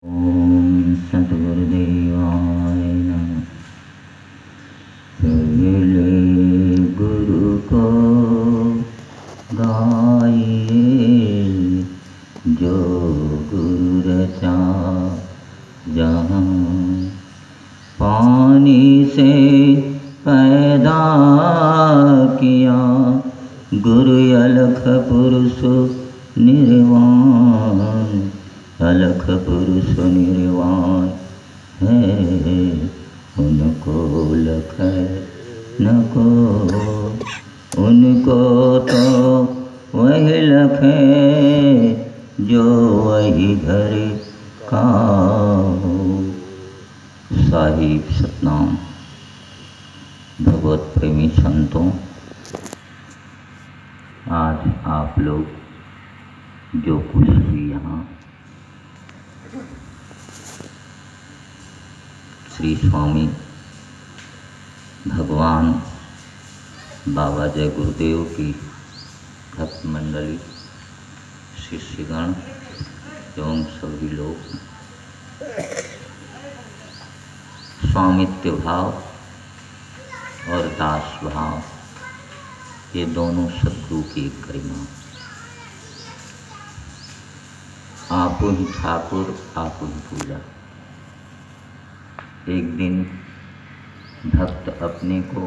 ओम सद्गुरुदेवाय नमः। पहले गुरु को गाइए, जो गुरु रचा जहाँ। पानी से पैदा किया, गुरु अलख पुरुष निर्वाण। अलख पुरुष निर्वाण है, उनको लख न को। उनको तो वही लखे, जो वही घर का हो। साहिब सतनाम। भगवत प्रेमी संतों, आज आप लोग जो कुछ भी यहाँ श्री स्वामी भगवान बाबा जय गुरुदेव की भक्त मंडली, शिष्यगण एवं सभी लोग स्वामित्व भाव और दास भाव, ये दोनों सद्गुरु की गरिमा। आप ही ठाकुर, आप ही पूजा। एक दिन भक्त अपने को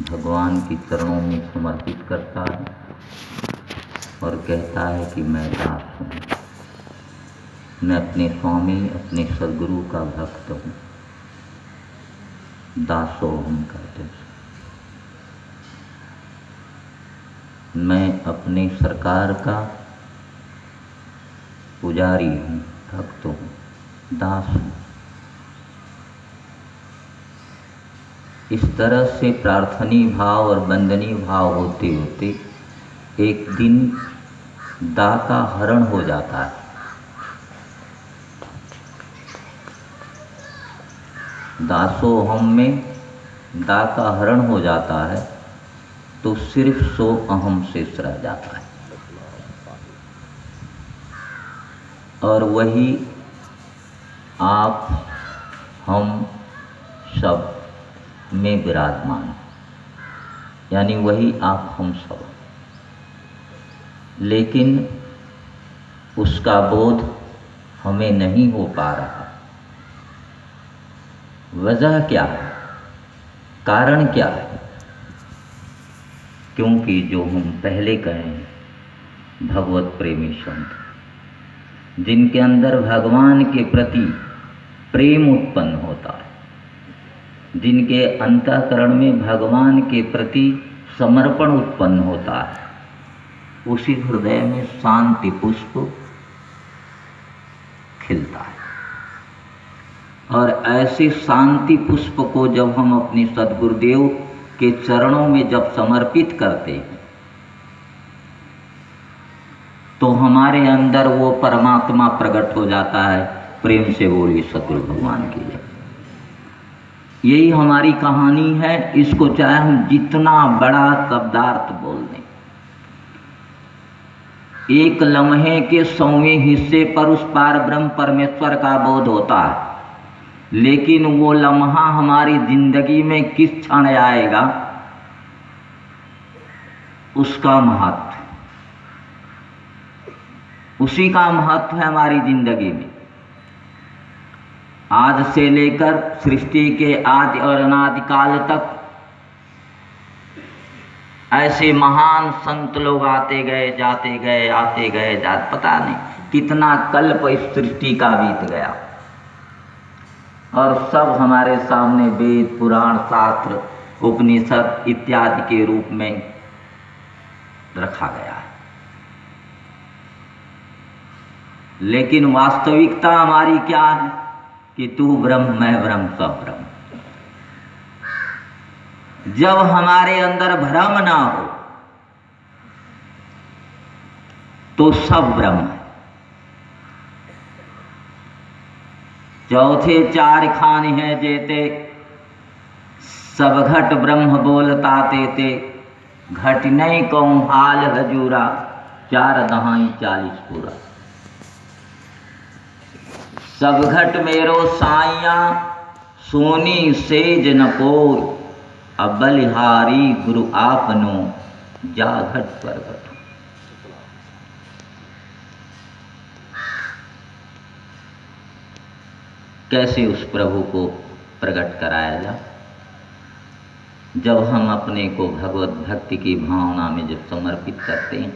भगवान की चरणों में समर्पित करता है और कहता है कि मैं दास हूँ, मैं अपने स्वामी अपने सद्गुरु का भक्त हूँ। दासोहम कहते, मैं अपने सरकार का पुजारी हूँ, भक्त हूँ, दास हूँ। इस तरह से प्रार्थनी भाव और बंदनी भाव होते होते एक दिन दा का हरण हो जाता है। दासोहम में दा का हरण हो जाता है, तो सिर्फ सो अहम शेष रह जाता है और वही आप हम सब में विराजमान, यानी वही आप हम सब। लेकिन उसका बोध हमें नहीं हो पा रहा। वजह क्या है, कारण क्या है? क्योंकि जो हम पहले कहें भगवत प्रेमी संत, जिनके अंदर भगवान के प्रति प्रेम उत्पन्न होता है, जिनके अंतःकरण में भगवान के प्रति समर्पण उत्पन्न होता है, उसी हृदय में शांति पुष्प खिलता है। और ऐसे शांति पुष्प को जब हम अपने सद्गुरुदेव के चरणों में जब समर्पित करते हैं, तो हमारे अंदर वो परमात्मा प्रकट हो जाता है। प्रेम से बोलिए सद्गुरु भगवान की जय। यही हमारी कहानी है। इसको चाहे हम जितना बड़ा शब्दार्थ बोल दें, एक लम्हे के 100वें हिस्से पर उस पार ब्रह्म परमेश्वर का बोध होता है। लेकिन वो लम्हा हमारी जिंदगी में किस क्षण आएगा, उसका महत्व, उसी का महत्व है हमारी जिंदगी में। आज से लेकर सृष्टि के आदि और अनादि काल तक ऐसे महान संत लोग आते गए, जाते गए, आते गए, पता नहीं कितना कल्प इस सृष्टि का बीत गया। और सब हमारे सामने वेद, पुराण, शास्त्र, उपनिषद इत्यादि के रूप में रखा गया है। लेकिन वास्तविकता हमारी क्या है कि तू ब्रह्म, मैं ब्रह्म, सब ब्रह्म। जब हमारे अंदर भ्रम ना हो तो सब ब्रह्म है। चौथे चार खान है जेते, सब घट ब्रह्म बोलता तेते। घट नहीं कहूँ हाल हजूरा, 4 दहाई 40 पूरा। सब घट मेरो साइया सोनी सेज न कोय, अब बलिहारी गुरु आपनो जा घट प्रगट। कैसे उस प्रभु को प्रकट कराया जाए? जब हम अपने को भगवत भक्ति की भावना में जब समर्पित करते हैं,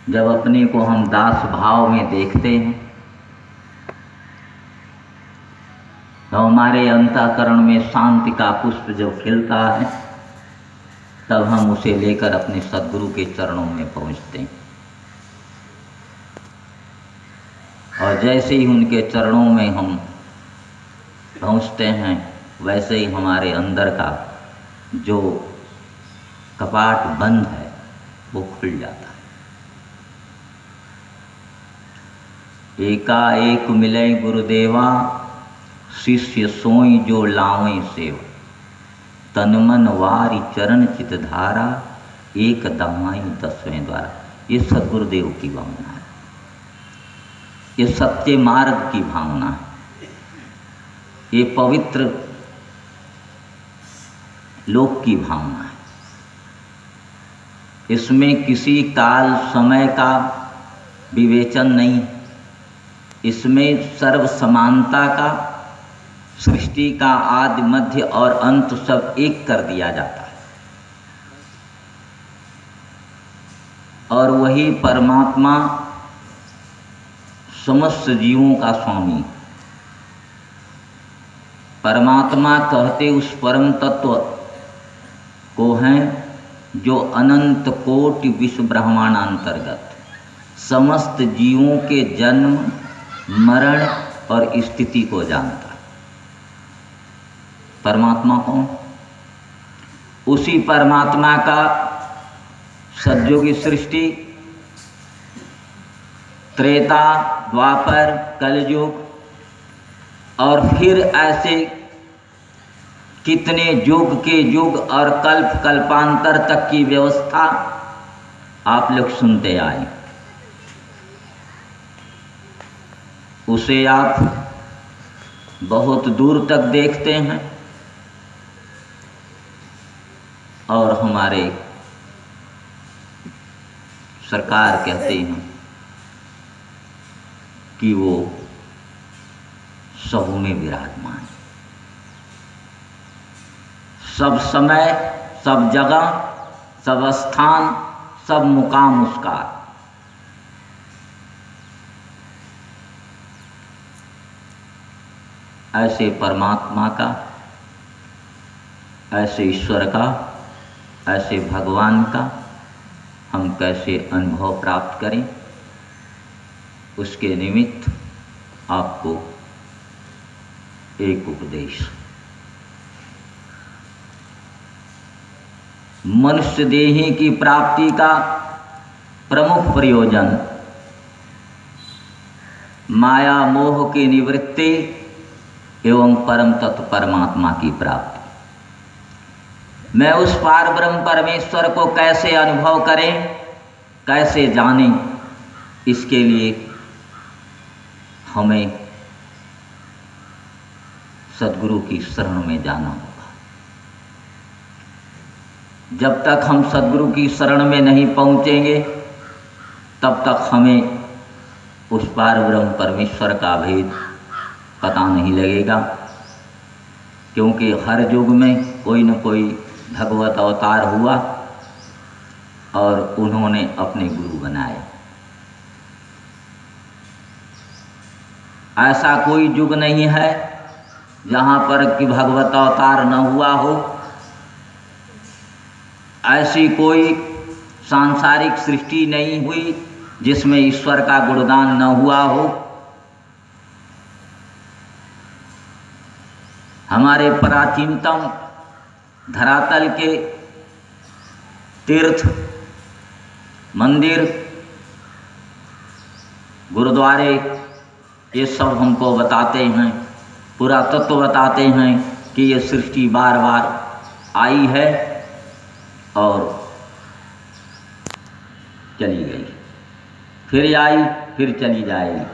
जब अपने को हम दास भाव में देखते हैं, तो हमारे अंतःकरण में शांति का पुष्प जब खिलता है, तब हम उसे लेकर अपने सद्गुरु के चरणों में पहुंचते हैं। और जैसे ही उनके चरणों में हम पहुंचते हैं, वैसे ही हमारे अंदर का जो कपाट बंद है वो खुल जाता है। एकाएक मिले गुरुदेवा, शिष्य सोई जो लावें सेवा, तन मन वारी चरण चित धारा, एक दमाई 10वें द्वारा। ये सद्गुरुदेव की भावना है, ये सत्य मार्ग की भावना है, ये पवित्र लोक की भावना है। इसमें किसी काल समय का विवेचन नहीं, इसमें सर्व समानता का, सृष्टि का आदि मध्य और अंत सब एक कर दिया जाता है। और वही परमात्मा समस्त जीवों का स्वामी। परमात्मा कहते उस परम तत्व को हैं जो अनंत कोटि विश्व ब्रह्मांडांतर्गत समस्त जीवों के जन्म, मरण और स्थिति को जानता है। परमात्मा कौन? उसी परमात्मा का सतयुग की सृष्टि, त्रेता, द्वापर, कलयुग और फिर ऐसे कितने युग के युग और कल्प कल्पांतर तक की व्यवस्था आप लोग सुनते आए। उसे आप बहुत दूर तक देखते हैं और हमारे सरकार कहते हैं कि वो सब में विराजमान, सब समय, सब जगह, सब स्थान, सब मुकाम उसका। ऐसे परमात्मा का, ऐसे ईश्वर का, ऐसे भगवान का हम कैसे अनुभव प्राप्त करें, उसके निमित्त आपको एक उपदेश। मनुष्य देही की प्राप्ति का प्रमुख प्रयोजन माया मोह की निवृत्ति एवं परम तत्व परमात्मा की प्राप्ति। मैं उस पार ब्रह्म परमेश्वर को कैसे अनुभव करें, कैसे जानें, इसके लिए हमें सद्गुरु की शरण में जाना होगा। जब तक हम सद्गुरु की शरण में नहीं पहुंचेंगे, तब तक हमें उस पार ब्रह्म परमेश्वर का भेद पता नहीं लगेगा। क्योंकि हर युग में कोई न कोई भगवत अवतार हुआ और उन्होंने अपने गुरु बनाए। ऐसा कोई युग नहीं है जहाँ पर कि भगवत अवतार न हुआ हो। ऐसी कोई सांसारिक सृष्टि नहीं हुई जिसमें ईश्वर का गुणगान न हुआ हो। हमारे प्राचीनतम धरातल के तीर्थ, मंदिर, गुरुद्वारे, ये सब हमको बताते हैं, पुरातत्व बताते हैं कि ये सृष्टि बार बार आई है और चली गई। फिर आई फिर चली जाएगी।